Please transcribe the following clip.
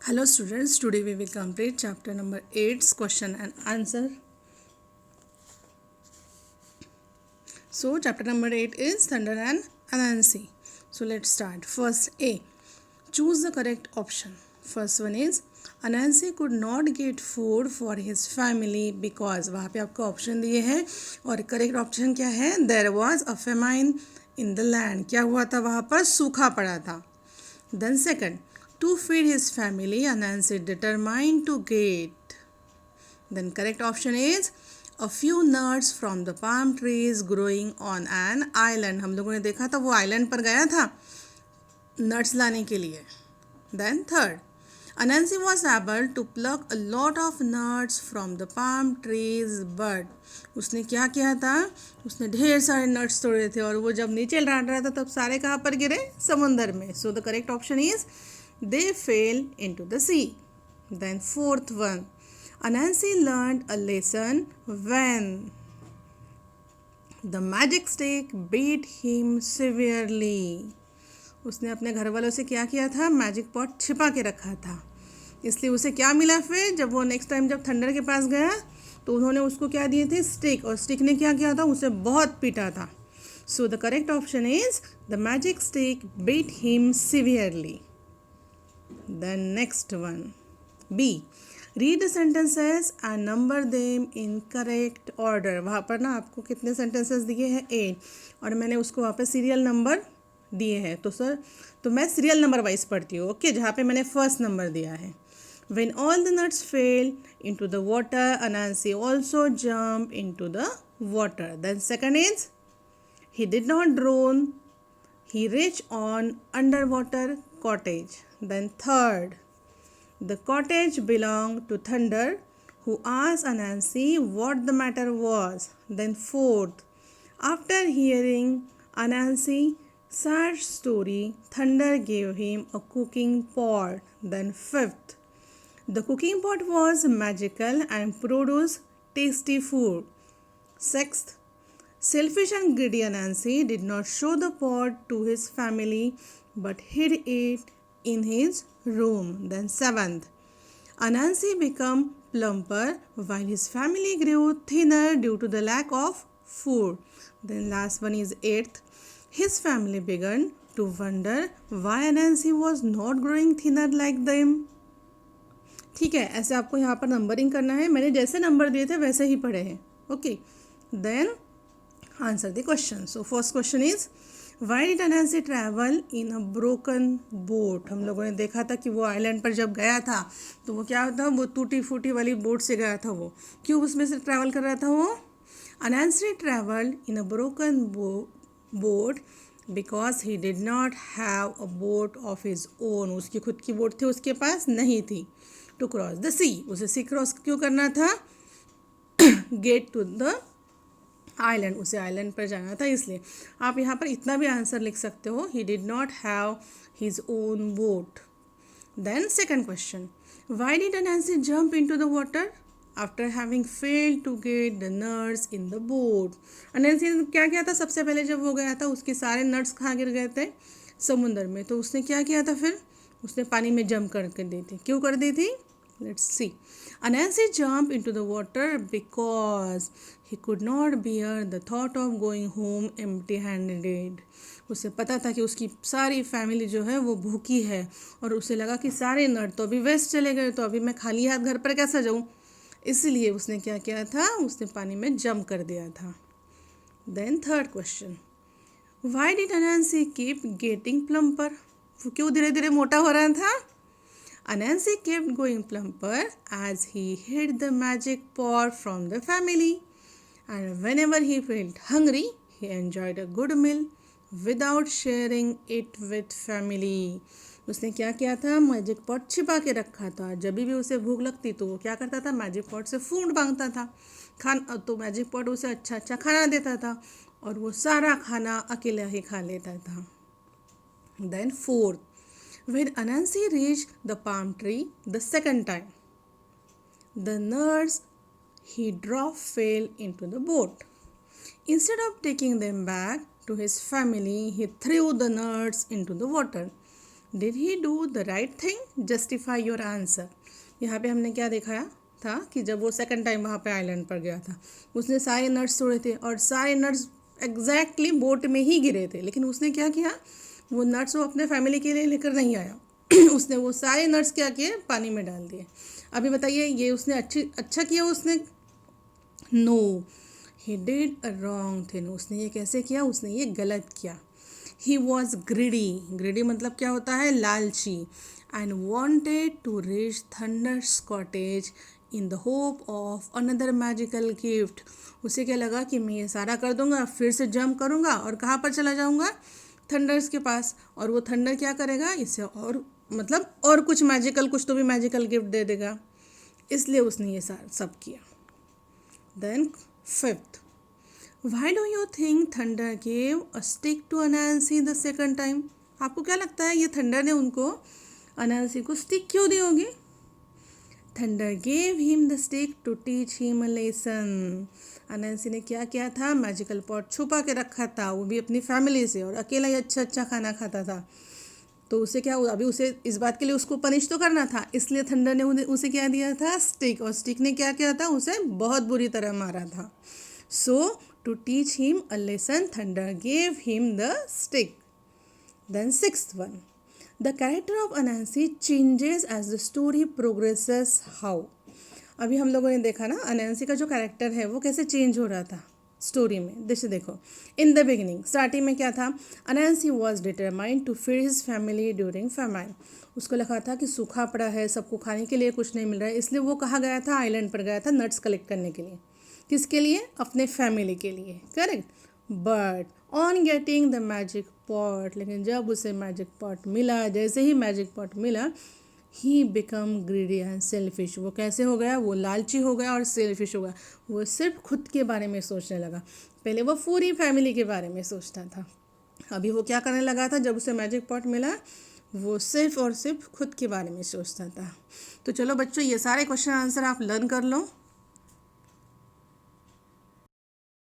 Hello students, today we will complete chapter number 8's question and answer. So chapter number 8 is Thunder and Anansi. So let's start. First A. Choose the correct option. First one is Anansi could not get food for his family because वहाँ पे आपको option दिए हैं और correct option क्या है? There was a famine in the land. क्या हुआ था वहाँ पर? सूखा पड़ा था. Then second, to feed his family, Anansi determined to get. Then correct option is a few nuts from the palm trees growing on an island. हम लोगों ने देखा था वो आइलैंड पर गया था नट्स लाने के लिए. Then third, Anansi was able to pluck a lot of nuts from the palm trees, but उसने क्या किया था? उसने ढेर सारे नट्स तोड़े थे और वो जब नीचे लौट रहा था तब सारे कहाँ पर गिरे? समुंदर में. So the correct option is they fell into the sea. Then fourth one, Anansi learned a lesson when the magic stick beat him severely. उसने अपने घर वालों से क्या किया था? मैजिक पॉट छिपा के रखा था. इसलिए उसे क्या मिला फिर जब वो नेक्स्ट टाइम जब थंडर के पास गया तो उन्होंने उसको क्या दिए थे? स्टिक. और स्टिक ने क्या किया था? उसे बहुत पीटा था. So the correct option is the magic stick beat him severely. The next one B. Read the sentences and number them in correct order. वहाँ पर ना आपको कितने सेंटेंसेस दिए हैं? 8. और मैंने उसको वहाँ पर सीरियल नंबर दिए हैं. तो सर तो मैं सीरियल नंबर वाइज पढ़ती हूँ. ओके, जहाँ पे मैंने फर्स्ट नंबर दिया है. When all the nuts fell into the water, Anansi also jumped into the water. Then second is, he did not drown. He reached on underwater cottage. Then third, the cottage belonged to Thunder, who asked Anansi what the matter was. Then fourth, after hearing Anansi's sad story, Thunder gave him a cooking pot. Then fifth, the cooking pot was magical and produced tasty food. Sixth, selfish and greedy Anansi did not show the pot to his family but hid it in his room. Then seventh, Anansi became plumper while his family grew thinner due to the lack of food. Then last one is eighth, his family began to wonder why Anansi was not growing thinner like them. ठीक है, ऐसे आपको यहाँ पर numbering करना है. मैंने जैसे नंबर दिए थे वैसे ही पढ़े हैं. Okay, then answer the question. So first question is why did Anansi travel in a broken boat. हम लोगों ने देखा था कि वो आइलैंड पर जब गया था तो वो क्या था? वो टूटी फूटी वाली बोट से गया था. वो क्यों उसमें से ट्रैवल कर रहा था? वो Anansi travelled in a broken boat because he did not have a boat of his own. उसकी खुद की बोट थी, उसके पास नहीं थी. टू क्रॉस द सी, उसे सी क्रॉस क्यों करना था? गेट टू द आइलैंड, उसे आइलैंड पर जाना था. इसलिए आप यहाँ पर इतना भी आंसर लिख सकते हो, he did not have his own boat. Then second question, why did Anansi jump into the water after having failed to get the nuts in the boat. Anansi ने क्या किया था? सबसे पहले जब वो गया था उसके सारे नट्स कहाँ गिर गए थे? समुंदर में. तो उसने क्या किया था फिर? उसने पानी में जंप करके दी थी. क्यों कर दी थी? Let's see. Anansi jumped into the water because he could not bear the thought of going home empty-handed. उसे पता था कि उसकी सारी फैमिली जो है वो भूखी है और उसे लगा कि सारे नट तो अभी वेस्ट चले गए, तो अभी मैं खाली हाथ घर पर कैसे जाऊँ. इसलिए उसने क्या किया था? उसने पानी में जंप कर दिया था. Then third question, why did Anansi keep getting plumper. वो क्यों धीरे धीरे मोटा हो रहा था? Anansi kept going plumper as he hid the magic pot from the family, and whenever he felt hungry, he enjoyed a good meal without sharing it with family. उसने क्या किया था? मैजिक पॉट छिपा के रखा था. जब भी उसे भूख लगती तो वो क्या करता था? मैजिक पॉट से फूड मांगता था. तो मैजिक पॉट उसे अच्छा अच्छा खाना देता था और वो सारा खाना अकेला ही खा लेता था. Then fourth, when Anansi reached the palm tree the second time, the nuts he dropped fell into the boat. Instead of taking them back to his family, he threw the nuts into the water. Did he do the right thing, justify your answer. यहाँ पे हमने क्या दिखाया था कि जब वो second time वहाँ पे आइलैंड पर गया था, उसने सारे नट्स तोड़े थे और सारे नट्स एग्जैक्टली बोट में ही गिरे थे, लेकिन उसने क्या किया, वो नट्स वो अपने फैमिली के लिए लेकर नहीं आया उसने वो सारे नट्स क्या किए, पानी में डाल दिए। अभी बताइए ये उसने अच्छा किया उसने? No, he did a wrong thing. उसने ये कैसे किया, उसने ये गलत किया। ही वॉज ग्रिडी, ग्रिडी मतलब क्या होता है, लालची, and wanted to reach Thunder's cottage in the hope of another magical gift. उसे क्या लगा कि मैं ये सारा कर दूंगा, फिर से जंप करूंगा और कहाँ पर चला जाऊंगा, थंडर्स के पास, और वो थंडर क्या करेगा, इससे और मतलब और कुछ मैजिकल, कुछ तो भी मैजिकल गिफ्ट दे देगा, इसलिए उसने ये सब किया। Then fifth, Why do you think Thunder gave a stick to Anansi the second time? आपको क्या लगता है ये थंडर ने उनको, अनांसी को स्टिक क्यों दी होगी? Thunder gave him the stick to teach him a lesson. अनांसी ने क्या किया था, मैजिकल पॉट छुपा के रखा था, वो भी अपनी फैमिली से, और अकेला ही अच्छा अच्छा खाना खाता था। तो उसे क्या हुआ, अभी उसे इस बात के लिए उसको पनिश तो करना था, इसलिए थंडर ने उसे क्या दिया था, स्टिक, और स्टिक ने क्या किया था, उसे बहुत बुरी तरह मारा था। So, to teach him a lesson, Thunder gave him the stick. Then sixth one, the character of Anansi changes as the story progresses. How? अभी हम लोगों ने देखा ना अनैंसी का जो कैरेक्टर है वो कैसे चेंज हो रहा था स्टोरी में। जैसे देखो, इन द बिगिनिंग, स्टार्टिंग में क्या था, Anansi was determined to feed his family during famine. उसको लगा था कि सूखा पड़ा है, सबको खाने के लिए कुछ नहीं मिल रहा है, इसलिए वो कहाँ गया था, आइलैंड पर गया था नट्स कलेक्ट करने के लिए। किसके लिए, अपने फैमिली के लिए, correct. But on getting the magic pot, लेकिन जब उसे मैजिक पॉट मिला, जैसे ही मैजिक पॉट मिला, he become greedy and selfish. वो कैसे हो गया, वो लालची हो गया और सेल्फिश हो गया। वो सिर्फ खुद के बारे में सोचने लगा, पहले वो पूरी फैमिली के बारे में सोचता था, अभी वो क्या करने लगा था, जब उसे मैजिक पॉट मिला वो सिर्फ और सिर्फ खुद के बारे में सोचता था। तो चलो बच्चों, ये सारे क्वेश्चन आंसर आप लर्न कर लो।